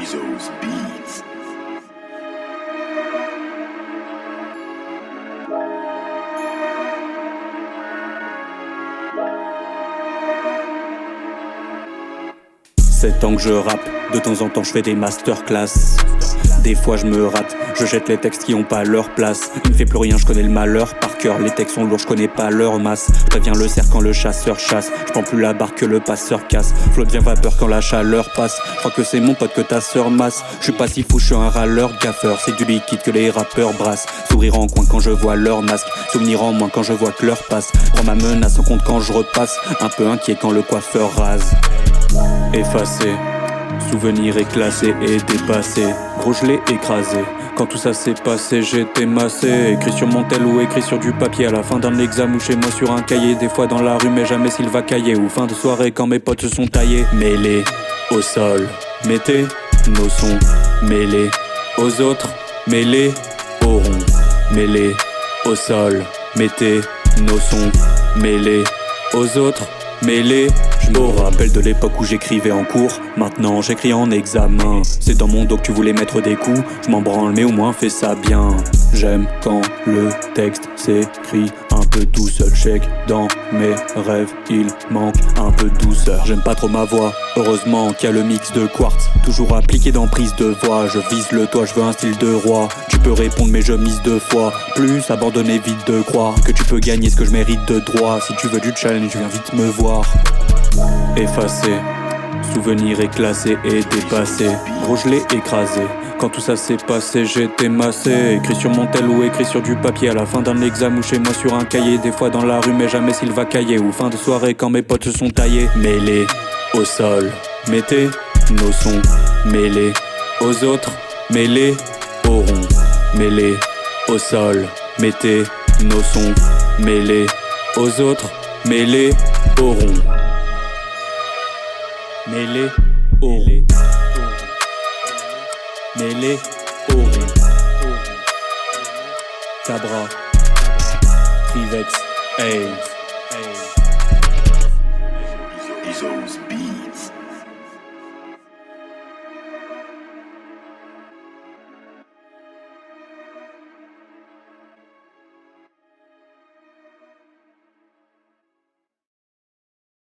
Izo's Beats. C'est temps que je rappe, de temps en temps je fais des masterclass. Des fois je me rate, je jette les textes qui ont pas leur place. Il me fait plus rien, je connais le malheur par cœur. Les textes sont lourds, je connais pas leur masse. Je préviens le cerf quand le chasseur chasse. Je prends plus la barque que le passeur casse. Flotte devient vapeur quand la chaleur passe. Je crois que c'est mon pote que ta sœur masse. Je suis pas si fou, je suis un râleur gaffeur. C'est du liquide que les rappeurs brassent. Sourire en coin quand je vois leur masque. Souvenir en moins quand je vois que l'heure passe. Prends ma menace en compte quand je repasse. Un peu inquiet quand le coiffeur rase. Effacé, souvenir éclaté et dépassé. Gros je l'ai écrasé. Quand tout ça s'est passé j'étais massé. Écrit sur mon tel ou écrit sur du papier. À la fin d'un examen ou chez moi sur un cahier. Des fois dans la rue mais jamais s'il va cailler. Ou fin de soirée quand mes potes se sont taillés. Mêlés au sol, mettez nos sons. Mêlés aux autres, mêlés au rond. Mêlés au sol, mettez nos sons. Mêlés aux autres, mêlés. Je me rappelle de l'époque où j'écrivais en cours. Maintenant j'écris en examen. C'est dans mon dos que tu voulais mettre des coups. Je m'en branle mais au moins fais ça bien. J'aime quand le texte s'écrit un peu tout seul. Check dans mes rêves, il manque un peu de douceur. J'aime pas trop ma voix, heureusement qu'il y a le mix de quartz. Toujours appliqué dans prise de voix. Je vise le toit, je veux un style de roi. Tu peux répondre mais je mise deux fois. Plus abandonner vite de croire que tu peux gagner ce que je mérite de droit. Si tu veux du challenge, viens vite me voir. Effacé, souvenir éclaté et dépassé. Gros je l'ai écrasé. Quand tout ça s'est passé j'étais massé. Écrit sur mon tel ou écrit sur du papier. À la fin d'un examen ou chez moi sur un cahier. Des fois dans la rue mais jamais s'il va cailler. Ou fin de soirée quand mes potes se sont taillés. Mêlés au sol, mettez nos sons. Mêlés aux autres, mêlés au rond. Mêlés au sol, mettez nos sons. Mêlés aux autres, mêlés au rond. Mêlé au rond. Mêlé au rond. Cabra, Trivex, Ace. Izo's